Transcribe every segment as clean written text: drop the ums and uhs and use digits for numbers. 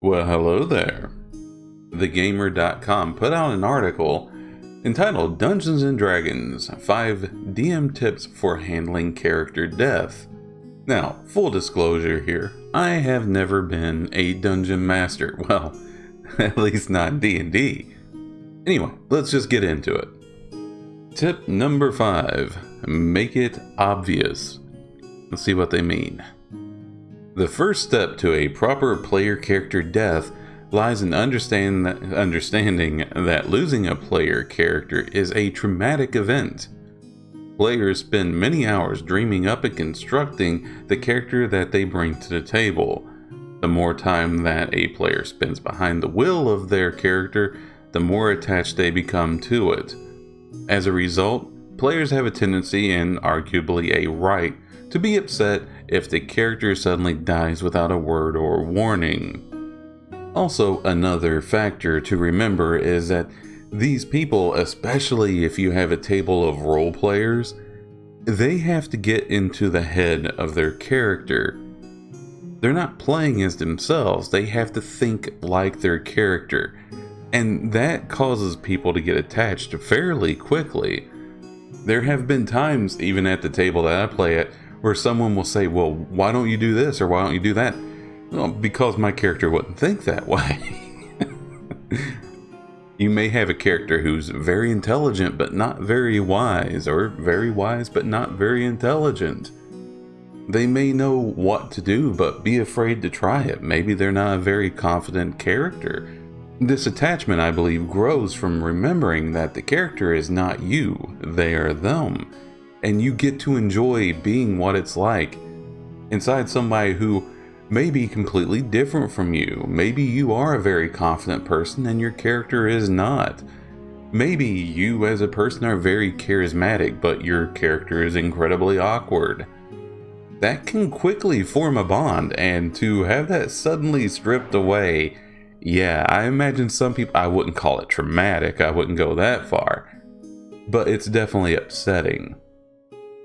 Well, hello there. TheGamer.com put out an article entitled Dungeons & Dragons 5 DM Tips for Handling Character Death. Now, full disclosure here, I have never been a dungeon master. Well, at least not D&D. Anyway, let's just get into it. Tip number 5. Make it obvious. Let's see what they mean. The first step to a proper player character death lies in understanding that losing a player character is a traumatic event. Players spend many hours dreaming up and constructing the character that they bring to the table. The more time that a player spends behind the will of their character, the more attached they become to it. As a result, players have a tendency, and arguably a right, to be upset if the character suddenly dies without a word or warning. Also, another factor to remember is that these people, especially if you have a table of role players, they have to get into the head of their character. They're not playing as themselves, they have to think like their character, and that causes people to get attached fairly quickly. There have been times, even at the table that I play at, where someone will say, well, why don't you do this or why don't you do that? Well, because my character wouldn't think that way. You may have a character who's very intelligent but not very wise, or very wise but not very intelligent. They may know what to do but be afraid to try it. Maybe they're not a very confident character. This attachment, I believe, grows from remembering that the character is not you, they are them. And you get to enjoy being what it's like inside somebody who may be completely different from you. Maybe you are a very confident person and your character is not. Maybe you as a person are very charismatic, but your character is incredibly awkward. That can quickly form a bond, and to have that suddenly stripped away, yeah, I imagine some people, I wouldn't call it traumatic, I wouldn't go that far, but it's definitely upsetting.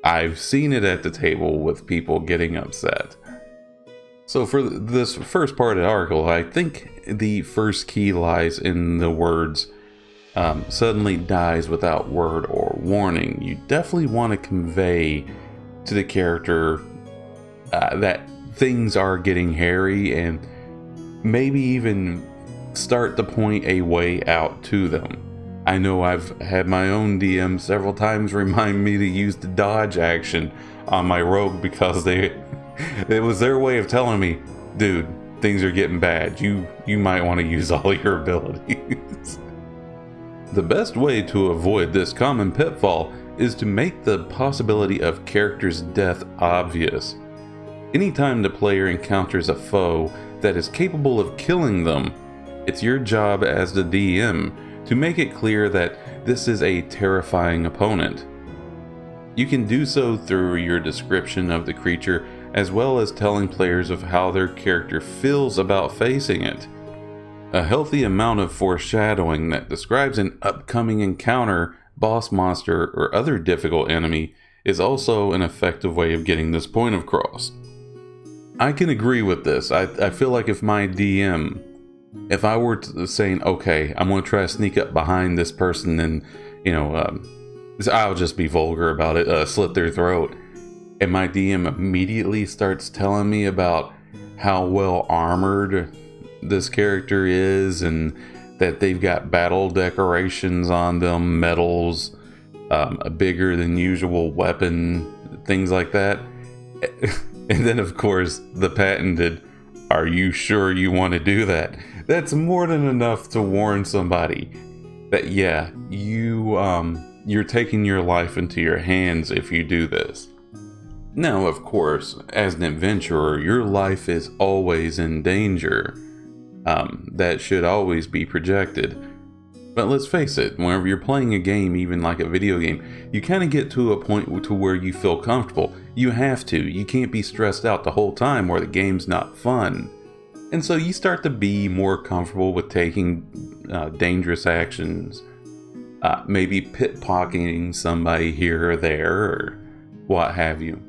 I've seen it at the table with people getting upset. So for this first part of the article, I think the first key lies in the words, suddenly dies without word or warning. You definitely want to convey to the character that things are getting hairy, and maybe even start to point a way out to them. I know I've had my own DM several times remind me to use the dodge action on my rogue because it was their way of telling me, dude, things are getting bad. You might want to use all your abilities. The best way to avoid this common pitfall is to make the possibility of character's death obvious. Anytime the player encounters a foe that is capable of killing them, it's your job as the DM to make it clear that this is a terrifying opponent. You can do so through your description of the creature, as well as telling players of how their character feels about facing it. A healthy amount of foreshadowing that describes an upcoming encounter, boss monster, or other difficult enemy is also an effective way of getting this point across. I can agree with this. I feel like if my DM, if I were saying, okay, I'm going to try to sneak up behind this person and, I'll just be vulgar about it, slit their throat, and my DM immediately starts telling me about how well armored this character is and that they've got battle decorations on them, medals, a bigger than usual weapon, things like that. And then, of course, the patented, are you sure you want to do that? That's more than enough to warn somebody that, yeah, you're taking your life into your hands if you do this. Now, of course, as an adventurer, your life is always in danger. That should always be projected. But let's face it, whenever you're playing a game, even like a video game, you kind of get to a point to where you feel comfortable. You have to. You can't be stressed out the whole time or the game's not fun. And so you start to be more comfortable with taking dangerous actions. Maybe pickpocketing somebody here or there, or what have you.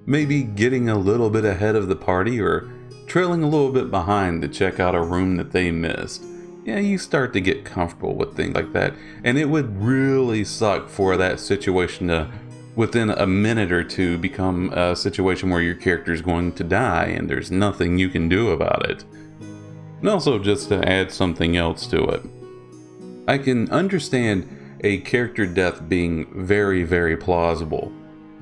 Maybe getting a little bit ahead of the party, or trailing a little bit behind to check out a room that they missed. Yeah, you start to get comfortable with things like that. And it would really suck for that situation to, within a minute or two, become a situation where your character is going to die and there's nothing you can do about it. And also, just to add something else to it, I can understand a character death being very, very plausible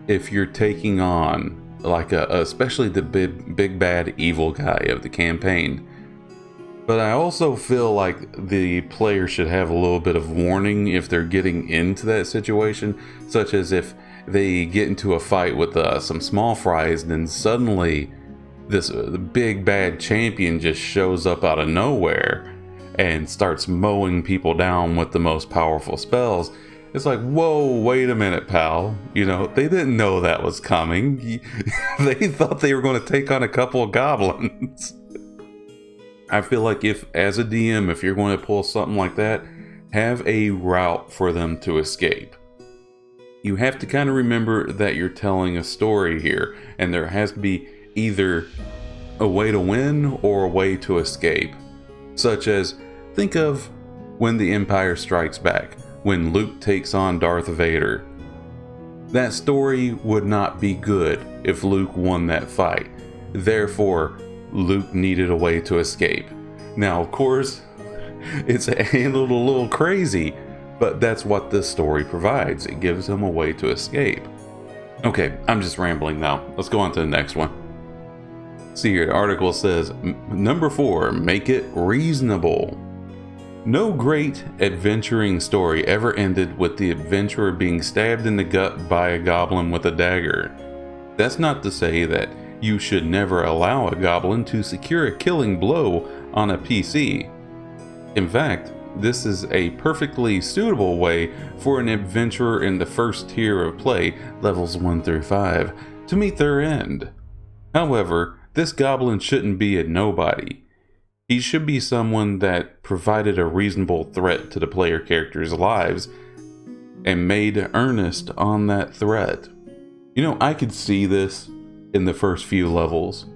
if you're taking on, like, especially the big bad evil guy of the campaign. But I also feel like the player should have a little bit of warning if they're getting into that situation, such as if they get into a fight with some small fries, and then suddenly this big bad champion just shows up out of nowhere and starts mowing people down with the most powerful spells. It's like, whoa, wait a minute, pal. You know, they didn't know that was coming. They thought they were going to take on a couple of goblins. I feel like if, as a DM, if you're going to pull something like that, have a route for them to escape. You have to kind of remember that you're telling a story here, and there has to be either a way to win or a way to escape. Such as, think of when the Empire Strikes Back, when Luke takes on Darth Vader. That story would not be good if Luke won that fight. Therefore, Luke needed a way to escape. Now, of course, it's handled a little crazy, but that's what this story provides. It gives him a way to escape. Okay, I'm just rambling now. Let's go on to the next one. See here, the article says, number 4, make it reasonable. No great adventuring story ever ended with the adventurer being stabbed in the gut by a goblin with a dagger. That's not to say that you should never allow a goblin to secure a killing blow on a PC. In fact, this is a perfectly suitable way for an adventurer in the first tier of play, levels 1 through 5, to meet their end. However, this goblin shouldn't be a nobody. He should be someone that provided a reasonable threat to the player characters' lives and made earnest on that threat. You know, I could see this in the first few levels.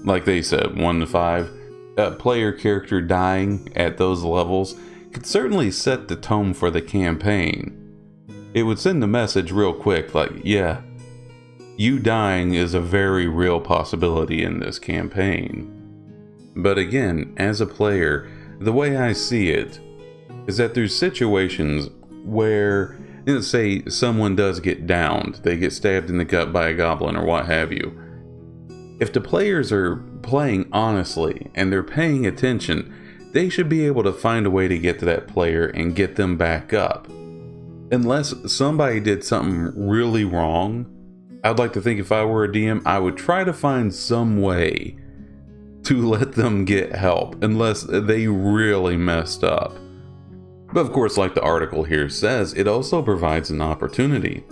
Like they said, 1 to 5. A player character dying at those levels could certainly set the tone for the campaign. It would send the message real quick, like, yeah, you dying is a very real possibility in this campaign. But again, as a player, the way I see it is that there's situations where, let's say someone does get downed, they get stabbed in the gut by a goblin or what have you. If the players are playing honestly and they're paying attention, they should be able to find a way to get to that player and get them back up. Unless somebody did something really wrong, I'd like to think if I were a DM, I would try to find some way to let them get help, unless they really messed up. But of course, like the article here says, it also provides an opportunity.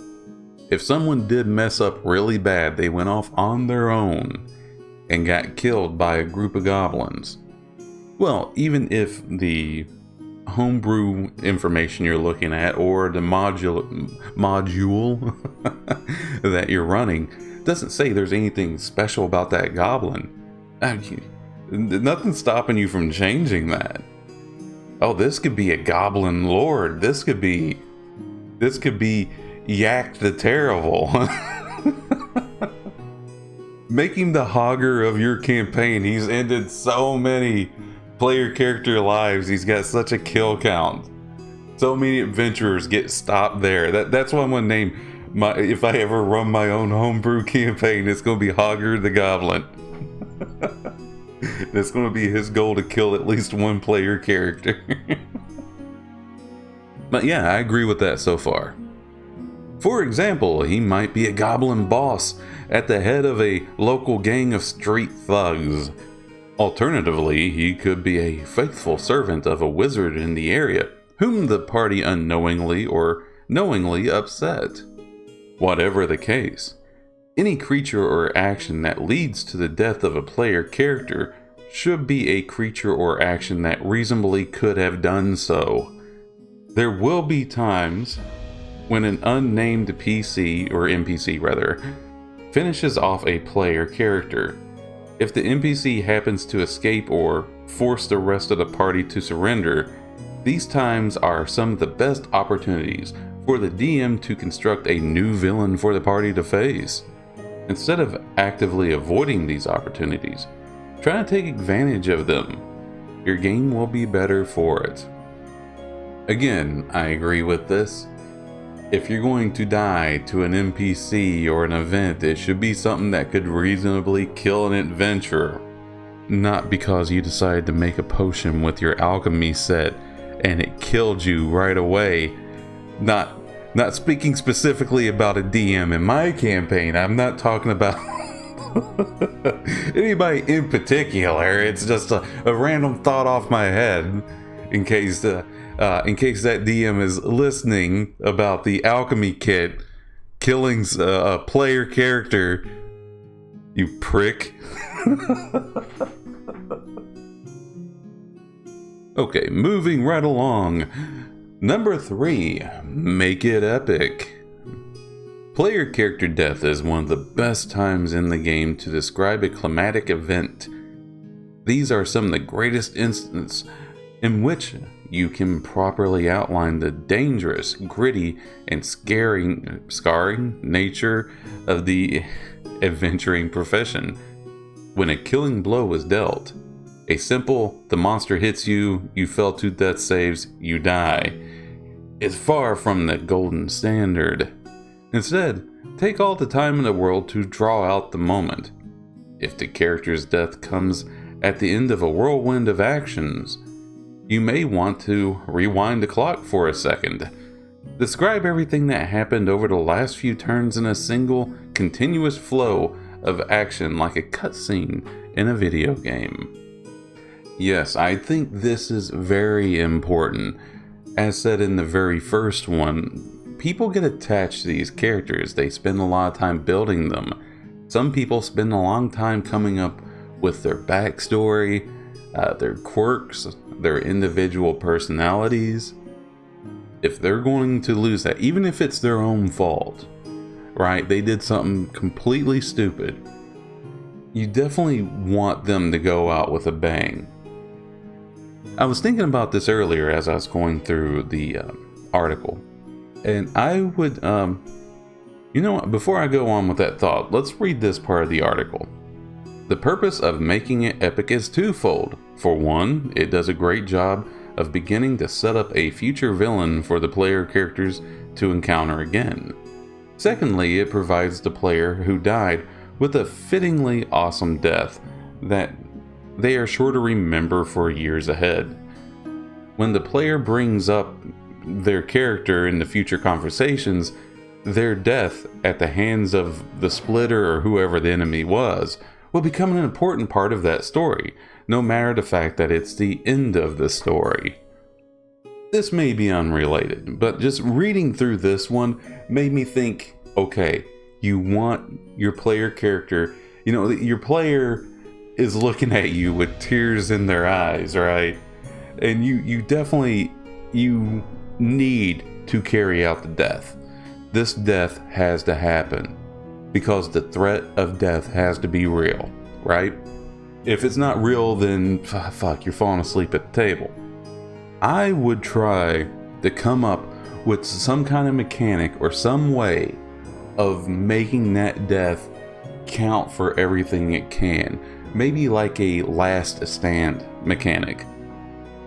If someone did mess up really bad, they went off on their own and got killed by a group of goblins. Well, even if the homebrew information you're looking at or the module that you're running doesn't say there's anything special about that goblin, nothing's stopping you from changing that. Oh, this could be a goblin lord. This could be Yak the Terrible. Make him the Hogger of your campaign. He's ended so many player character lives. He's got such a kill count. So many adventurers get stopped there. That's what I'm gonna name my, if I ever run my own homebrew campaign, it's gonna be Hogger the Goblin. It's gonna be his goal to kill at least one player character. But yeah, I agree with that so far. For example, he might be a goblin boss at the head of a local gang of street thugs. Alternatively, he could be a faithful servant of a wizard in the area, whom the party unknowingly or knowingly upset. Whatever the case, any creature or action that leads to the death of a player character should be a creature or action that reasonably could have done so. There will be times when an unnamed PC, or NPC rather, finishes off a player character. If the NPC happens to escape or force the rest of the party to surrender, these times are some of the best opportunities for the DM to construct a new villain for the party to face. Instead of actively avoiding these opportunities, try to take advantage of them. Your game will be better for it. Again, I agree with this. If you're going to die to an NPC or an event, it should be something that could reasonably kill an adventurer. Not because you decided to make a potion with your alchemy set and it killed you right away. Not speaking specifically about a DM in my campaign. I'm not talking about anybody in particular. It's just a random thought off my head in case that DM is listening about the alchemy kit killing a player character. You prick. Okay, moving right along. Number 3, make it epic. Player character death is one of the best times in the game to describe a climatic event. These are some of the greatest instances in which you can properly outline the dangerous, gritty, and scarring nature of the adventuring profession. When a killing blow is dealt, a simple, the monster hits you, you fell 2 death saves, you die, is far from the golden standard. Instead, take all the time in the world to draw out the moment. If the character's death comes at the end of a whirlwind of actions, you may want to rewind the clock for a second. Describe everything that happened over the last few turns in a single, continuous flow of action like a cutscene in a video game. Yes, I think this is very important. As said in the very first one, people get attached to these characters. They spend a lot of time building them. Some people spend a long time coming up with their backstory, their quirks, their individual personalities. If they're going to lose that, even if it's their own fault, right? They did something completely stupid. You definitely want them to go out with a bang. I was thinking about this earlier as I was going through the article. And I would, you know what, before I go on with that thought, let's read this part of the article. The purpose of making it epic is twofold. For one, it does a great job of beginning to set up a future villain for the player characters to encounter again. Secondly, it provides the player who died with a fittingly awesome death that they are sure to remember for years ahead. When the player brings up their character in the future conversations, their death at the hands of the Splitter or whoever the enemy was will become an important part of that story, no matter the fact that it's the end of the story. This may be unrelated, but just reading through this one made me think, okay, you want your player character, you know, your player is looking at you with tears in their eyes, right? And you definitely, you need to carry out the death. This death has to happen because the threat of death has to be real, right? If it's not real, then fuck, you're falling asleep at the table. I would try to come up with some kind of mechanic or some way of making that death count for everything it can. Maybe like a last stand mechanic.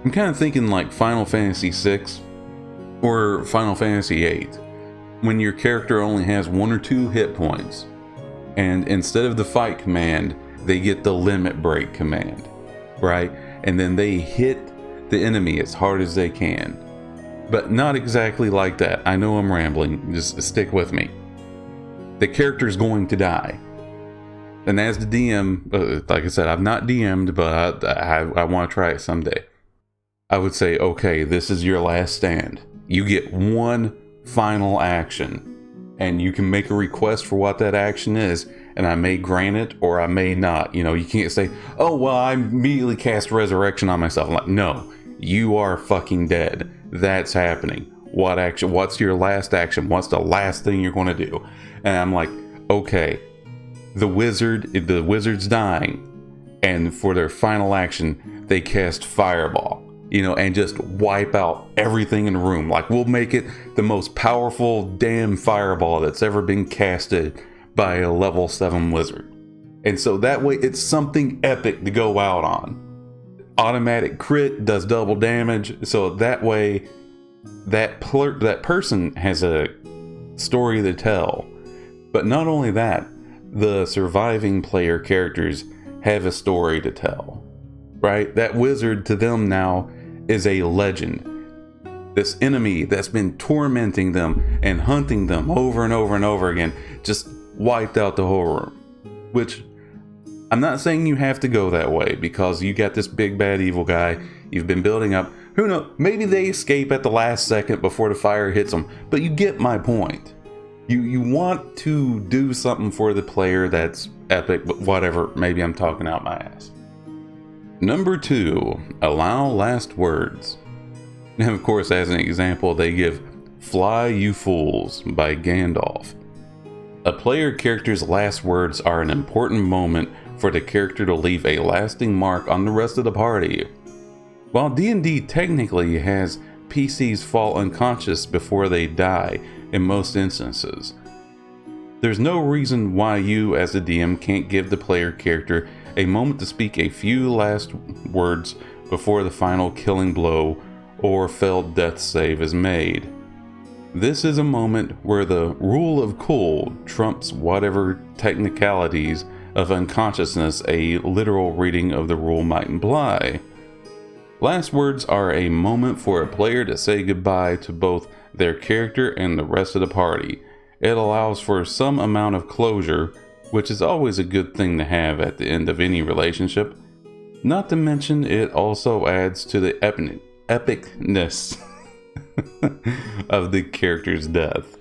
I'm kind of thinking like Final Fantasy VI or Final Fantasy VIII, when your character only has 1 or 2 hit points, and instead of the fight command, they get the limit break command, right? And then they hit the enemy as hard as they can. But not exactly like that. I know I'm rambling, just stick with me. The character's going to die. And as the DM, like I said, I've not DM'd, but I want to try it someday. I would say, okay, this is your last stand. You get one final action, and you can make a request for what that action is, and I may grant it or I may not. You know, you can't say, oh, well, I immediately cast resurrection on myself. I'm like, no, you are fucking dead. That's happening. What action? What's your last action? What's the last thing you're going to do? And I'm like, okay. The wizard's dying. and for their final action, they cast Fireball, you know, and just wipe out everything in the room. Like, we'll make it the most powerful damn fireball that's ever been casted by a level 7 wizard. And so that way it's something epic to go out on. Automatic crit, does double damage, so that way that person has a story to tell. But not only that, the surviving player characters have a story to tell, right? That wizard to them now is a legend. This enemy that's been tormenting them and hunting them over and over and over again just wiped out the whole room. Which, I'm not saying you have to go that way, because you got this big bad evil guy you've been building up. Who knows? Maybe they escape at the last second before the fire hits them. But you get my point. You want to do something for the player that's epic, but whatever. Maybe I'm talking out my ass. Number 2, allow last words. And of course, as an example, they give Fly You Fools by Gandalf. A player character's last words are an important moment for the character to leave a lasting mark on the rest of the party. While D&D technically has PCs fall unconscious before they die in most instances, there's no reason why you as a DM can't give the player character a moment to speak a few last words before the final killing blow or failed death save is made. This is a moment where the rule of cool trumps whatever technicalities of unconsciousness a literal reading of the rule might imply. Last words are a moment for a player to say goodbye to both their character and the rest of the party. It allows for some amount of closure, which is always a good thing to have at the end of any relationship. Not to mention, it also adds to the epicness of the character's death.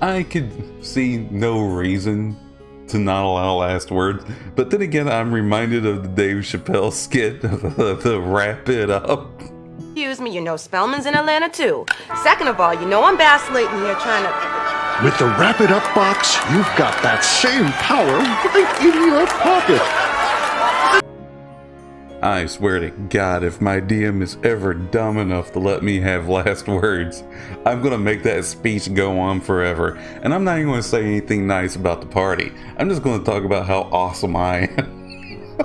I could see no reason to not allow last words, but then again, I'm reminded of the Dave Chappelle skit to wrap it up. Excuse me, you know Spellman's in Atlanta too. Second of all, you know I'm vacillating here trying to... With the Wrap It Up box, you've got that same power right in your pocket. I swear to God, if my DM is ever dumb enough to let me have last words, I'm gonna make that speech go on forever. And I'm not even gonna say anything nice about the party. I'm just gonna talk about how awesome I am.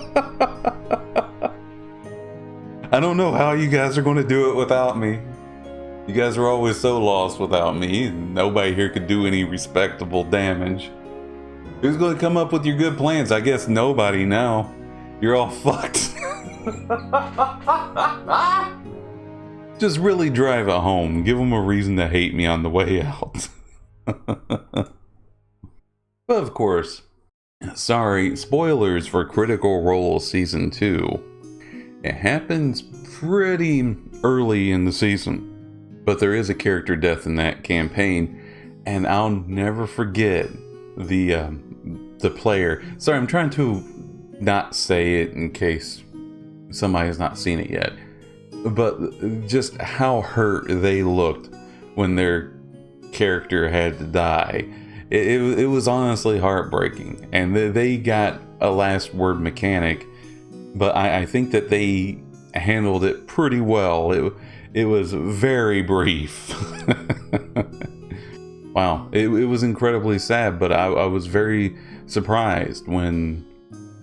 I don't know how you guys are gonna do it without me. You guys are always so lost without me. Nobody here could do any respectable damage. Who's gonna come up with your good plans? I guess nobody now. You're all fucked. Just really drive it home. Give them a reason to hate me on the way out. But of course, sorry, spoilers for Critical Role Season 2. It happens pretty early in the season, but there is a character death in that campaign, and I'll never forget the player. Sorry, I'm trying to not say it in case somebody has not seen it yet, but just how hurt they looked when their character had to die. It was honestly heartbreaking, and they got a last word mechanic, but I think that they handled it pretty well. It was very brief. Wow, it was incredibly sad, but I was very surprised when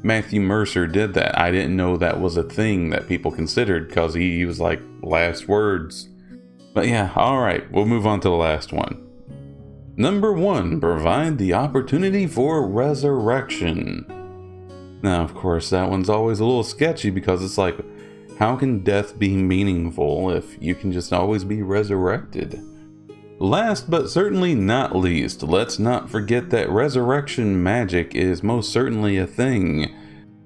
Matthew Mercer did that. I didn't know that was a thing that people considered, because he was like, last words. But yeah, alright, we'll move on to the last one. Number 1, provide the opportunity for resurrection. Now, of course, that one's always a little sketchy, because it's like, how can death be meaningful if you can just always be resurrected? Last but certainly not least, let's not forget that resurrection magic is most certainly a thing.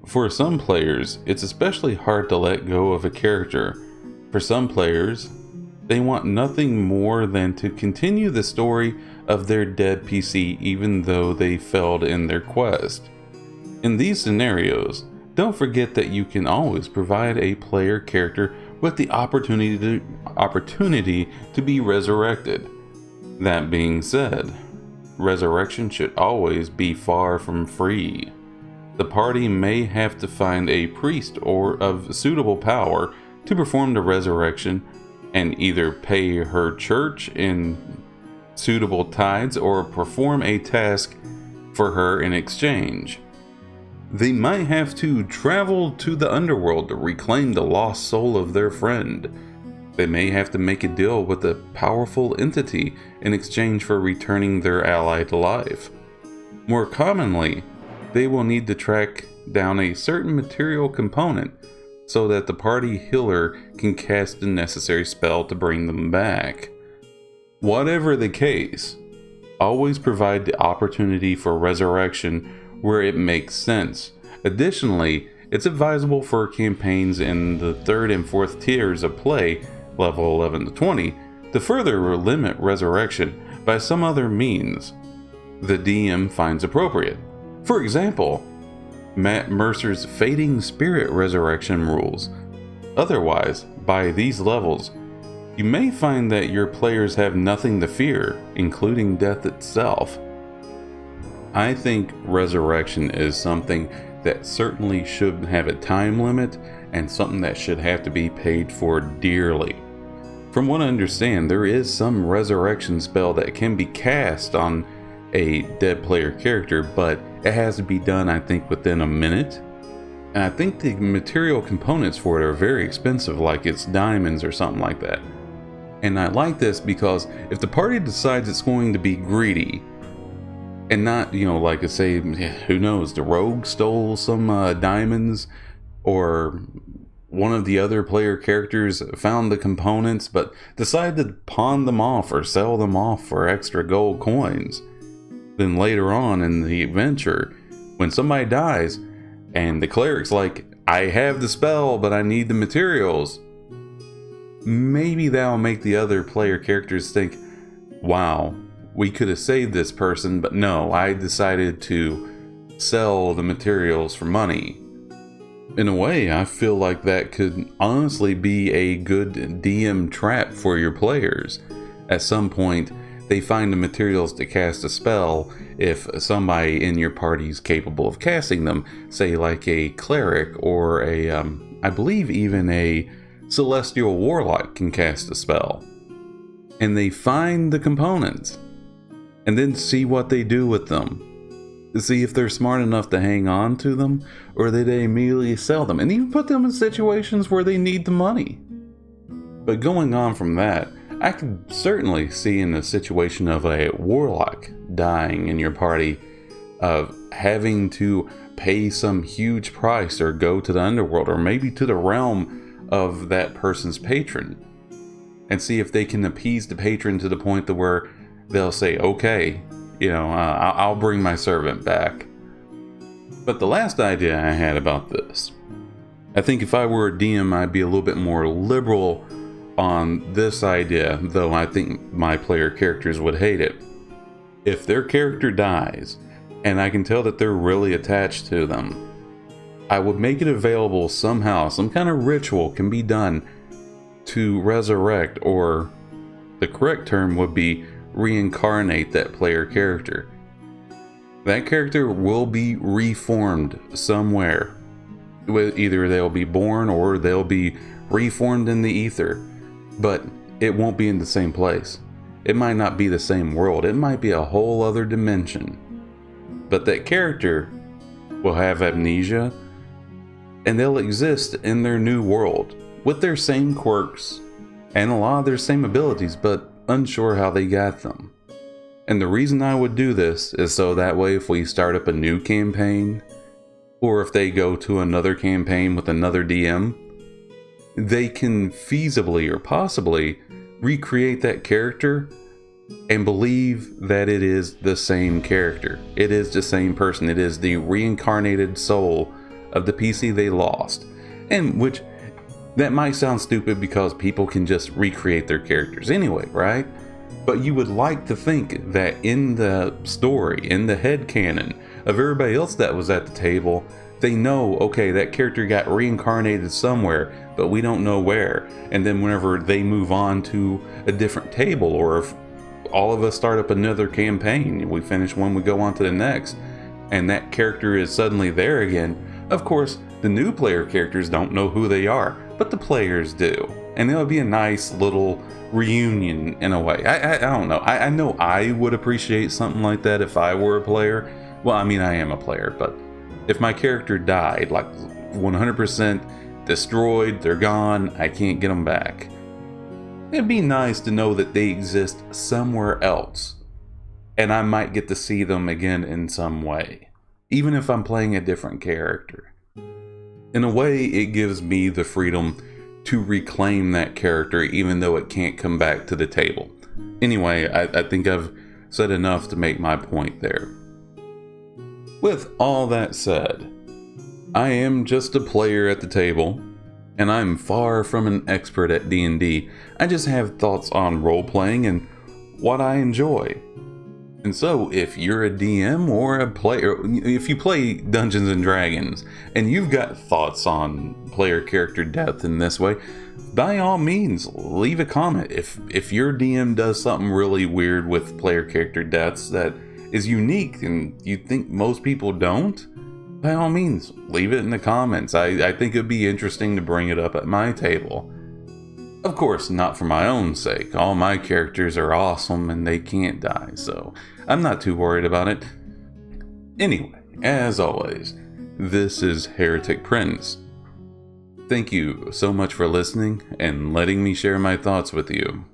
For some players, it's especially hard to let go of a character. For some players, they want nothing more than to continue the story of their dead PC even though they failed in their quest. In these scenarios, don't forget that you can always provide a player character with the opportunity to be resurrected. That being said, resurrection should always be far from free. The party may have to find a priest or of suitable power to perform the resurrection and either pay her church in suitable tithes or perform a task for her in exchange. They might have to travel to the underworld to reclaim the lost soul of their friend. They may have to make a deal with a powerful entity in exchange for returning their ally to life. More commonly, they will need to track down a certain material component so that the party healer can cast the necessary spell to bring them back. Whatever the case, always provide the opportunity for resurrection where it makes sense. Additionally, it's advisable for campaigns in the 3rd and 4th tiers of play, level 11 to 20, to further limit resurrection by some other means the DM finds appropriate. For example, Matt Mercer's Fading Spirit resurrection rules. Otherwise, by these levels, you may find that your players have nothing to fear, including death itself. I think resurrection is something that certainly should have a time limit and something that should have to be paid for dearly. From what I understand, there is some resurrection spell that can be cast on a dead player character, but it has to be done, I think, within a minute. And I think the material components for it are very expensive, like it's diamonds or something like that. And I like this because if the party decides it's going to be greedy and not, like I say, who knows, the rogue stole some diamonds, or one of the other player characters found the components but decided to pawn them off or sell them off for extra gold coins. Then later on in the adventure, when somebody dies and the cleric's like, I have the spell but I need the materials, maybe that'll make the other player characters think, wow, we could have saved this person, but no, I decided to sell the materials for money. In a way, I feel like that could honestly be a good DM trap for your players. At some point, they find the materials to cast a spell if somebody in your party is capable of casting them, say like a cleric or I believe even a celestial warlock can cast a spell. And they find the components and then see what they do with them. See if they're smart enough to hang on to them, or they immediately sell them and even put them in situations where they need the money. But going on from that, I could certainly see in the situation of a warlock dying in your party, of having to pay some huge price or go to the underworld or maybe to the realm of that person's patron, and see if they can appease the patron to the point to where they'll say, okay, I'll bring my servant back. But the last idea I had about this, I think if I were a DM, I'd be a little bit more liberal on this idea, though I think my player characters would hate it. If their character dies, and I can tell that they're really attached to them, I would make it available somehow, some kind of ritual can be done to resurrect, or the correct term would be reincarnate that player character. That character will be reformed somewhere. Either they'll be born or they'll be reformed in the ether. But it won't be in the same place. It might not be the same world. It might be a whole other dimension. But that character will have amnesia, and they'll exist in their new world with their same quirks and a lot of their same abilities, but unsure how they got them. And the reason I would do this is so that way if we start up a new campaign, or if they go to another campaign with another DM, they can feasibly or possibly recreate that character and believe that it is the same character. It is the same person. It is the reincarnated soul of the PC they lost. And which, that might sound stupid because people can just recreate their characters anyway, right? But you would like to think that in the story, in the headcanon of everybody else that was at the table, they know, okay, that character got reincarnated somewhere, but we don't know where. And then whenever they move on to a different table, or if all of us start up another campaign, we finish one, we go on to the next, and that character is suddenly there again, of course, the new player characters don't know who they are, but the players do. And it'll be a nice little reunion in a way. I don't know. I know I would appreciate something like that if I were a player. Well, I mean, I am a player, but if my character died, like 100% destroyed, they're gone, I can't get them back. It'd be nice to know that they exist somewhere else, and I might get to see them again in some way, even if I'm playing a different character. In a way, it gives me the freedom to reclaim that character even though it can't come back to the table. Anyway, I think I've said enough to make my point there. With all that said, I am just a player at the table, and I'm far from an expert at D&D. I just have thoughts on role-playing and what I enjoy. And so, if you're a DM or a player, if you play Dungeons & Dragons, and you've got thoughts on player character death in this way, by all means, leave a comment. If your DM does something really weird with player character deaths that is unique and you think most people don't, by all means, leave it in the comments. I think it'd be interesting to bring it up at my table. Of course, not for my own sake. All my characters are awesome and they can't die, so I'm not too worried about it. Anyway, as always, this is Heretic Prince. Thank you so much for listening and letting me share my thoughts with you.